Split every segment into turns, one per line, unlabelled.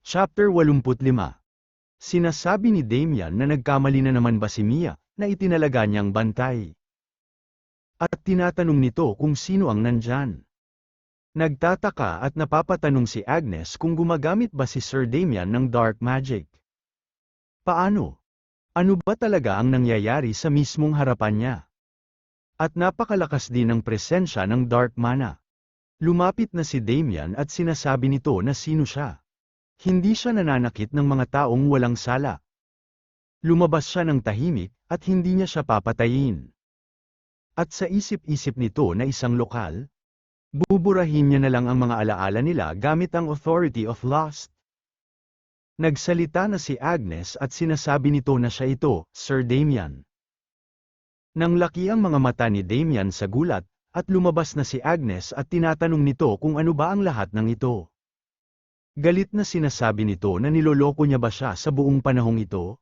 Chapter 85. Sinasabi ni Damian na nagkamali na naman ba si Mia, na itinalaga niyang bantay. At tinatanong nito kung sino ang nandyan. Nagtataka at napapatanong si Agnes kung gumagamit ba si Sir Damian ng dark magic. Paano? Ano ba talaga ang nangyayari sa mismong harapan niya? At napakalakas din ang presensya ng dark mana. Lumapit na si Damian at sinasabi nito na sino siya. Hindi siya nananakit ng mga taong walang sala. Lumabas siya ng tahimik, at hindi niya siya papatayin. At sa isip-isip nito na isang lokal, buburahin niya na lang ang mga alaala nila gamit ang Authority of Lust. Nagsalita na si Agnes at sinasabi nito na siya ito, Sir Damian. Nang laki ang mga mata ni Damian sa gulat, at lumabas na si Agnes at tinatanong nito kung ano ba ang lahat ng ito. Galit na sinasabi nito na niloloko niya ba siya sa buong panahong ito?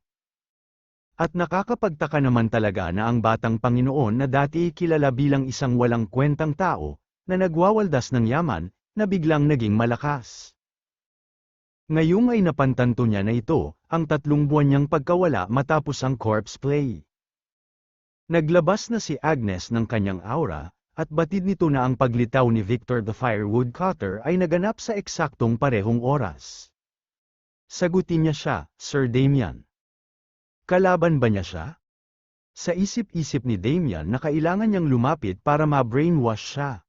At nakakapagtaka naman talaga na ang batang Panginoon na dati kilala bilang isang walang kwentang tao, na nagwawaldas ng yaman, na biglang naging malakas. Ngayong ay napantanto niya na ito, ang 3 buwan niyang pagkawala matapos ang corpse play. Naglabas na si Agnes ng kanyang aura, at batid nito na ang paglitaw ni Victor the Firewood Cutter ay naganap sa eksaktong parehong oras. Sagutin niya siya, Sir Damian. Kalaban ba niya siya? Sa isip-isip ni Damian na kailangan niyang lumapit para ma-brainwash siya.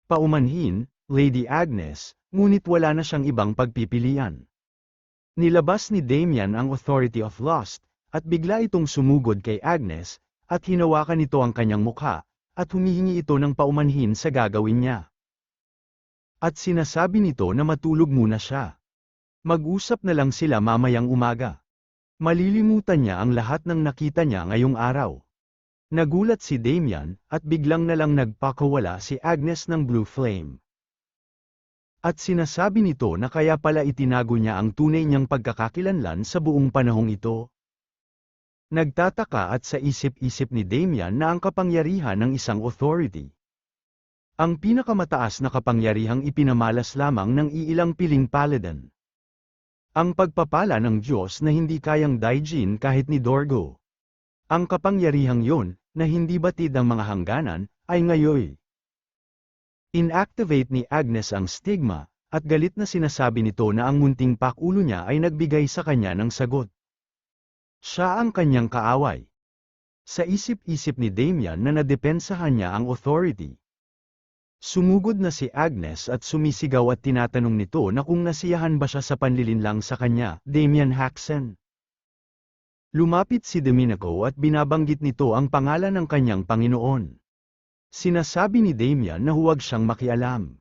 Paumanhin, Lady Agnes, ngunit wala na siyang ibang pagpipilian. Nilabas ni Damian ang Authority of Lust, at bigla itong sumugod kay Agnes, at hinawakan nito ang kanyang mukha, at humihingi ito ng paumanhin sa gagawin niya. At sinasabi nito na matulog muna siya. Mag-usap na lang sila mamayang umaga. Malilimutan niya ang lahat ng nakita niya ngayong araw. Nagulat si Damian, at biglang na lang nagpakawala si Agnes ng Blue Flame. At sinasabi nito na kaya pala itinago niya ang tunay niyang pagkakakilanlan sa buong panahong ito. Nagtataka at sa isip-isip ni Damian na ang kapangyarihan ng isang authority. Ang pinakamataas na kapangyarihang ipinamalas lamang ng iilang piling paladin. Ang pagpapala ng Diyos na hindi kayang daijin kahit ni Dorgo. Ang kapangyarihang yon, na hindi batid ang mga hangganan, ay ngayoy. Inactivate ni Agnes ang stigma, at galit na sinasabi nito na ang munting pakulo niya ay nagbigay sa kanya ng sagot. Siya ang kanyang kaaway. Sa isip-isip ni Damian na nadepensahan niya ang authority. Sumugod na si Agnes at sumisigaw at tinatanong nito na kung nasiyahan ba siya sa panlilinlang sa kanya, Damian Haxen. Lumapit si Domenico at binabanggit nito ang pangalan ng kanyang Panginoon. Sinasabi ni Damian na huwag siyang makialam.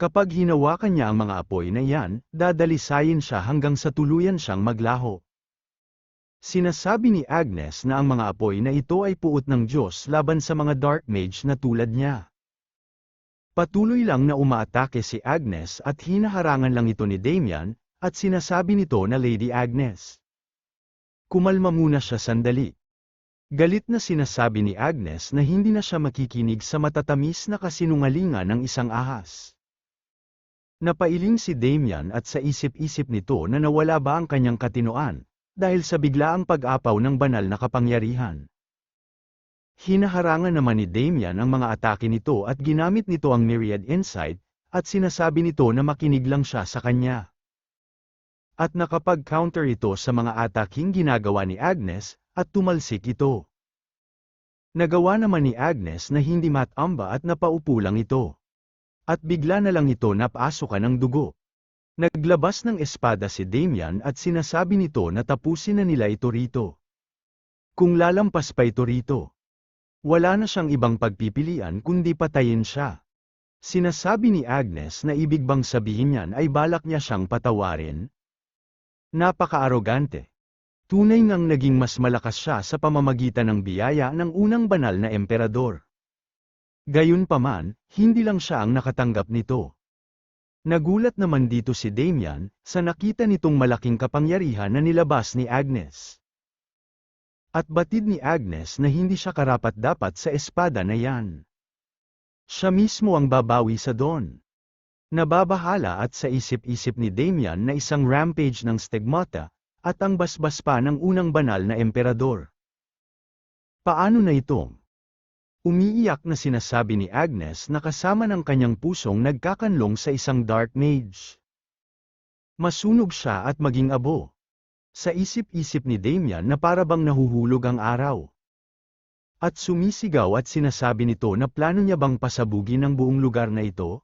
Kapag hinawakan niya ang mga apoy na iyan, dadalisayin siya hanggang sa tuluyan siyang maglaho. Sinasabi ni Agnes na ang mga apoy na ito ay puot ng Diyos laban sa mga dark mage na tulad niya. Patuloy lang na umaatake si Agnes at hinaharangan lang ito ni Damian, at sinasabi nito na Lady Agnes. Kumalma muna siya sandali. Galit na sinasabi ni Agnes na hindi na siya makikinig sa matatamis na kasinungalingan ng isang ahas. Napailing si Damian at sa isip-isip nito na nawala ba ang kanyang katinoan, dahil sa biglaang pag-apaw ng banal na kapangyarihan. Hinaharangan naman ni Damian ang mga atake nito at ginamit nito ang Myriad Insight, at sinasabi nito na makinig lang siya sa kanya. At nakapag-counter ito sa mga ataking ginagawa ni Agnes, at tumalsik ito. Nagawa naman ni Agnes na hindi matamba at napaupo lang ito. At bigla na lang ito napasukan ng dugo. Naglabas ng espada si Damian at sinasabi nito na tapusin na nila ito rito. Kung lalampas pa ito rito, wala na siyang ibang pagpipilian kundi patayin siya. Sinasabi ni Agnes na ibig bang sabihin niyan ay balak niya siyang patawarin? Napaka-arogante. Tunay ngang naging mas malakas siya sa pamamagitan ng biyaya ng unang banal na emperador. Gayunpaman, hindi lang siya ang nakatanggap nito. Nagulat naman dito si Damian, sa nakita nitong malaking kapangyarihan na nilabas ni Agnes. At batid ni Agnes na hindi siya karapat-dapat sa espada na yan. Siya mismo ang babawi sa Don. Nababahala at sa isip-isip ni Damian na isang rampage ng stigmata, at ang basbas pa ng unang banal na emperador. Paano na ito? Umiiyak na sinasabi ni Agnes na kasama ng kanyang pusong nagkakanlong sa isang dark mage. Masunog siya at maging abo. Sa isip-isip ni Damian na parabang nahuhulog ang araw. At sumisigaw at sinasabi nito na plano niya bang pasabugin ang buong lugar na ito?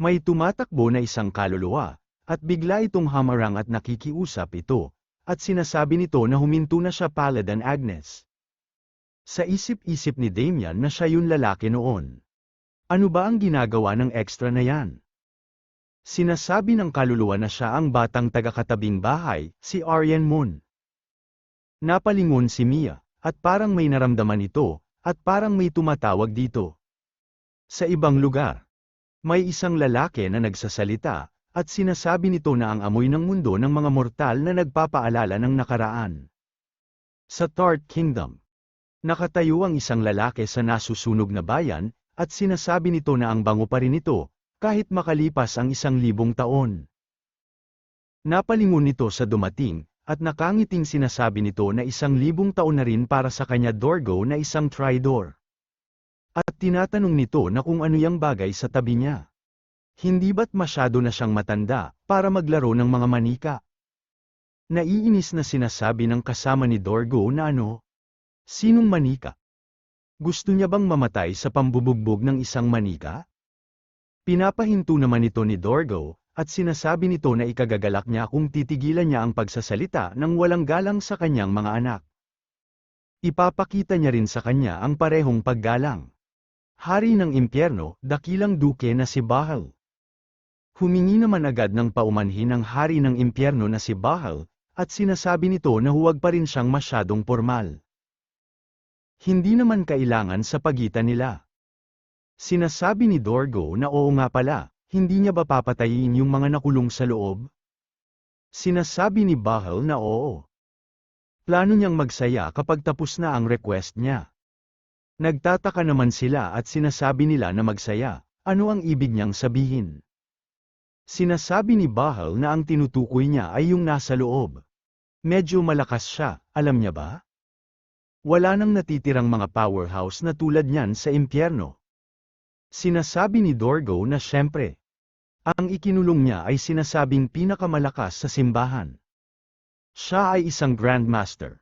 May tumatakbo na isang kaluluwa, at bigla itong hamarang at nakikiusap ito, at sinasabi nito na huminto na siya Paladin Agnes. Sa isip-isip ni Damian na siya yung lalaki noon. Ano ba ang ginagawa ng extra na yan? Sinasabi ng kaluluwa na siya ang batang taga-katabing bahay, si Aryan Moon. Napalingon si Mia, at parang may naramdaman ito, at parang may tumatawag dito. Sa ibang lugar, may isang lalaki na nagsasalita, at sinasabi nito na ang amoy ng mundo ng mga mortal na nagpapaalala ng nakaraan. Sa Tart Kingdom, nakatayo ang isang lalaki sa nasusunog na bayan, at sinasabi nito na ang bango pa rin ito, kahit makalipas ang 1,000 taon. Napalingon nito sa dumating, at nakangiting sinasabi nito na 1,000 taon na rin para sa kanya Dorgo na isang tridor. At tinatanong nito na kung ano yang bagay sa tabi niya. Hindi ba't masyado na siyang matanda, para maglaro ng mga manika? Naiinis na sinasabi ng kasama ni Dorgo na ano? Sinong manika? Gusto niya bang mamatay sa pambubugbog ng isang manika? Pinapahinto naman ito ni Dorgo, at sinasabi nito na ikagagalak niya kung titigilan niya ang pagsasalita ng walang galang sa kanyang mga anak. Ipapakita niya rin sa kanya ang parehong paggalang. Hari ng impyerno, dakilang duke na si Baal. Humingi naman agad ng paumanhin ang hari ng impyerno na si Baal, at sinasabi nito na huwag pa rin siyang masyadong formal. Hindi naman kailangan sa pagitan nila. Sinasabi ni Dorgo na oo nga pala, hindi niya ba papatayin yung mga nakulong sa loob? Sinasabi ni Baal na oo. Plano niyang magsaya kapag tapos na ang request niya. Nagtataka naman sila at sinasabi nila na magsaya, ano ang ibig niyang sabihin? Sinasabi ni Baal na ang tinutukoy niya ay yung nasa loob. Medyo malakas siya, alam niya ba? Wala nang natitirang mga powerhouse na tulad niyan sa impyerno. Sinasabi ni Dorgo na syempre, ang ikinulong niya ay sinasabing pinakamalakas sa simbahan. Siya ay isang Grandmaster.